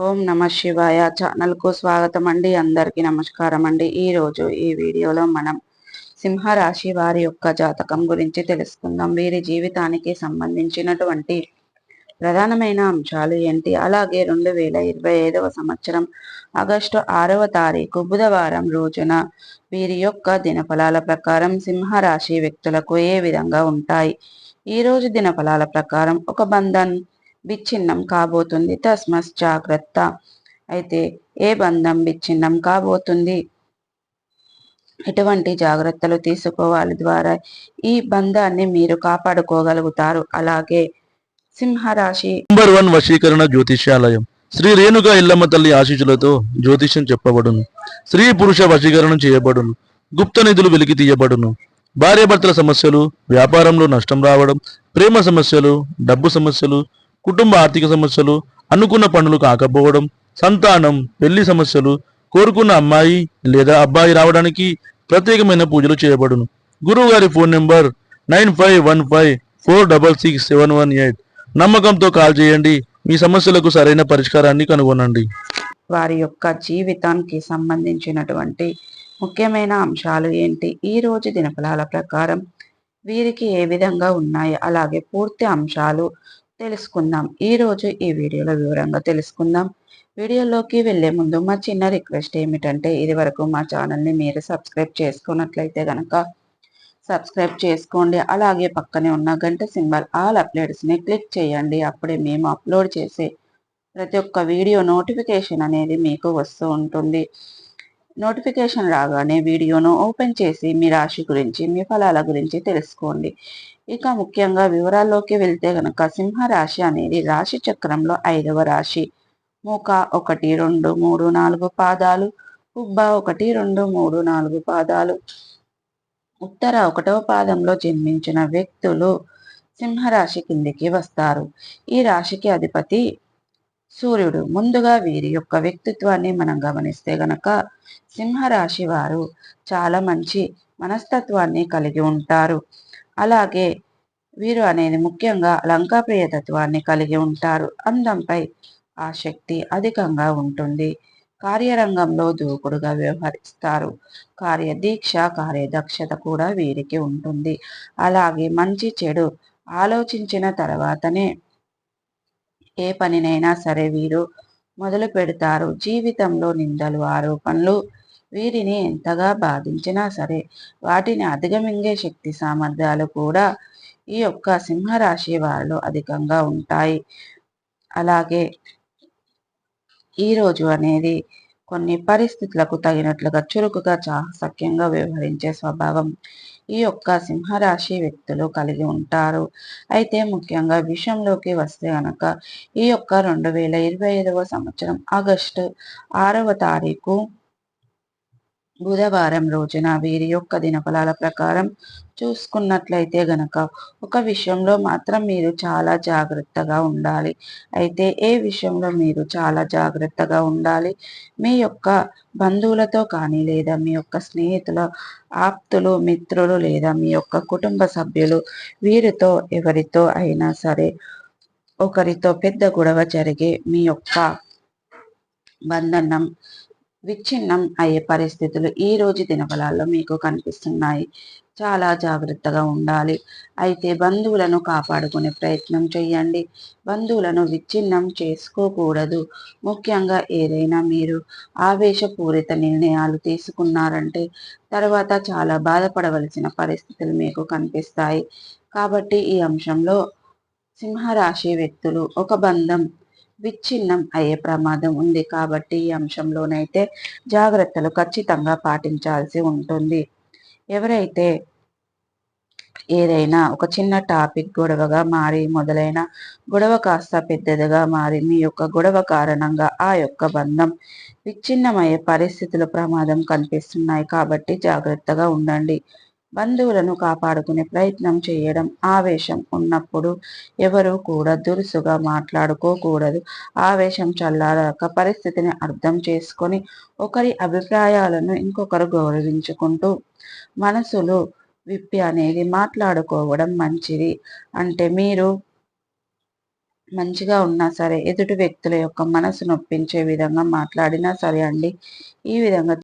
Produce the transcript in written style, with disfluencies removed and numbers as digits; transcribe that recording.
ఓం నమ శివాయ ఛానల్కు స్వాగతం అండి. అందరికీ నమస్కారం అండి. ఈరోజు ఈ వీడియోలో మనం సింహరాశి వారి యొక్క జాతకం గురించి తెలుసుకుందాం. వీరి జీవితానికి సంబంధించినటువంటి ప్రధానమైన అంశాలు ఏంటి, అలాగే 2025వ సంవత్సరం ఆగస్టు 6వ తారీఖు బుధవారం రోజున వీరి యొక్క దినఫలాల ప్రకారం సింహరాశి వ్యక్తులకు ఏ విధంగా ఉంటాయి. ఈరోజు దినఫలాల ప్రకారం ఒక బంధన్ విచ్ఛిన్నం కాబోతుంది, తస్మస్ జాగ్రత్త. అయితే ఏ బంధం విచ్ఛిన్నం కాబోతుంది, ఎటువంటి జాగ్రత్తలు తీసుకోవాలి ద్వారా ఈ బంధాన్ని మీరు కాపాడుకోగలుగుతారు. అలాగే సింహరాశి నంబర్ 1 వశీకరణ జ్యోతిష్యాలయం శ్రీ రేణుక ఇల్లమ్మ తల్లి ఆశీస్సులతో జ్యోతిష్యం చెప్పబడును. స్త్రీ పురుష వశీకరణం చేయబడును. గుప్త నిధులు వెలికి తీయబడును. భార్యాభర్తల సమస్యలు, వ్యాపారంలో నష్టం రావడం, ప్రేమ సమస్యలు, డబ్బు సమస్యలు, కుటుంబ ఆర్థిక సమస్యలు, అనుకున్న పనులు కాకపోవడం, సంతానం, పెళ్లి సమస్యలు, కోరుకున్న అమ్మాయి లేదా అబ్బాయి రావడానికి ప్రత్యేకమైన పూజలు చేయబడును. గురువు గారి ఫోన్ నెంబర్ 9515466718. నమ్మకంతో కాల్ చేయండి. మీ సమస్యలకు సరైన పరిష్కారాన్ని కనుగొనండి. వారి యొక్క జీవితానికి సంబంధించినటువంటి ముఖ్యమైన అంశాలు ఏంటి, ఈ రోజు దినఫలాల ప్రకారం వీరికి ఏ విధంగా ఉన్నాయి, అలాగే పూర్తి అంశాలు తెలుసుకుందాం. ఈ రోజు ఈ వీడియోలో వివరంగా తెలుసుకుందాం. వీడియోలోకి వెళ్లే ముందు మా చిన్న రిక్వెస్ట్ ఏమిటంటే, ఇది వరకు మా ఛానల్ని మీరు సబ్స్క్రైబ్ చేసుకున్నట్లయితే గనక సబ్స్క్రైబ్ చేసుకోండి. అలాగే పక్కనే ఉన్న గంట సింబల్ ఆల్ అప్డేట్స్ని క్లిక్ చేయండి. అప్పుడే మేము అప్లోడ్ చేసే ప్రతి ఒక్క వీడియో నోటిఫికేషన్ అనేది మీకు వస్తూ ఉంటుంది. నోటిఫికేషన్ రాగానే వీడియోను ఓపెన్ చేసి మీ రాశి గురించి, మీ ఫలాల గురించి తెలుసుకోండి. ఇక ముఖ్యంగా వివరాల్లోకి వెళ్తే గనక సింహరాశి అనేది రాశి చక్రంలో 5వ రాశి. మూక 1, 2, 3, 4 పాదాలు, పుబ్బ 1, 2, 3, 4 పాదాలు, ఉత్తర 1వ పాదంలో జన్మించిన వ్యక్తులు సింహరాశి కిందికి వస్తారు. ఈ రాశికి అధిపతి సూర్యుడు. ముందుగా వీరి యొక్క వ్యక్తిత్వాన్ని మనం గమనిస్తే గనక సింహరాశి వారు చాలా మంచి మనస్తత్వాన్ని కలిగి ఉంటారు. అలాగే వీరు అనేది ముఖ్యంగా లంకాప్రియతత్వాన్ని కలిగి ఉంటారు. అందంపై ఆసక్తి అధికంగా ఉంటుంది. కార్యరంగంలో దూకుడుగా వ్యవహరిస్తారు. కార్యదీక్ష, కార్యదక్షత కూడా వీరికి ఉంటుంది. అలాగే మంచి చెడు ఆలోచించిన తర్వాతనే ఏ పనినైనా సరే వీరు మొదలు పెడతారు. జీవితంలో నిందలు, ఆరోపణలు వీరిని ఎంతగా బాధించినా సరే వాటిని అధిగమించే శక్తి సామర్థ్యాలు కూడా ఈ యొక్క సింహరాశి వారిలో అధికంగా ఉంటాయి. అలాగే ఈరోజు అనేది కొన్ని పరిస్థితులకు తగినట్లుగా చురుకుగా చాకచక్యంగా వ్యవహరించే స్వభావం ఈ యొక్క సింహరాశి వ్యక్తులు కలిగి ఉంటారు. అయితే ముఖ్యంగా విషయంలోకి వస్తే గనక ఈ యొక్క 2025వ సంవత్సరం ఆగస్టు 6వ తారీఖు బుధవారం రోజున వీరి యొక్క దినఫలాల ప్రకారం చూసుకున్నట్లయితే గనక ఒక విషయంలో మాత్రం మీరు చాలా జాగ్రత్తగా ఉండాలి. అయితే ఏ విషయంలో మీరు చాలా జాగ్రత్తగా ఉండాలి, మీ యొక్క బంధువులతో కానీ లేదా మీ యొక్క స్నేహితుల, ఆప్తులు, మిత్రులు లేదా మీ యొక్క కుటుంబ సభ్యులు వీరితో ఎవరితో అయినా సరే ఒకరితో పెద్ద గొడవ జరిగే మీ యొక్క బంధనం విచ్ఛిన్నం అయ్యే పరిస్థితులు ఈ రోజు దినఫలాల్లో మీకు కనిపిస్తున్నాయి. చాలా జాగ్రత్తగా ఉండాలి. అయితే బంధువులను కాపాడుకునే ప్రయత్నం చేయండి. బంధువులను విచ్ఛిన్నం చేసుకోకూడదు. ముఖ్యంగా ఏదైనా మీరు ఆవేశపూరిత నిర్ణయాలు తీసుకున్నారంటే తర్వాత చాలా బాధపడవలసిన పరిస్థితులు మీకు కనిపిస్తాయి. కాబట్టి ఈ అంశంలో సింహరాశి వ్యక్తులు ఒక బంధం విచ్ఛిన్నం అయ్యే ప్రమాదం ఉంది. కాబట్టి ఈ అంశంలోనైతే జాగ్రత్తలు ఖచ్చితంగా పాటించాల్సి ఉంటుంది. ఎవరైతే ఏదైనా ఒక చిన్న టాపిక్ గొడవగా మారి మొదలైన గొడవ కాస్త పెద్దదిగా మారి మీ యొక్క గొడవ కారణంగా ఆ యొక్క బంధం విచ్ఛిన్నమయ్యే పరిస్థితుల ప్రమాదం కనిపిస్తున్నాయి. కాబట్టి జాగ్రత్తగా ఉండండి. బంధువులను కాపాడుకునే ప్రయత్నం చేయడం. ఆవేశం ఉన్నప్పుడు ఎవరు కూడా దురుసుగా మాట్లాడుకోకూడదు. ఆవేశం చల్లారాక పరిస్థితిని అర్థం చేసుకొని ఒకరి అభిప్రాయాలను ఇంకొకరు గౌరవించుకుంటూ మనసులు విప్పి అనేది మాట్లాడుకోవడం మంచిది. అంటే మీరు మంచిగా ఉన్నా సరే, ఎదుటి వ్యక్తుల యొక్క మనసు నొప్పించే విధంగా మాట్లాడినా సరే అండి, ఈ విధంగా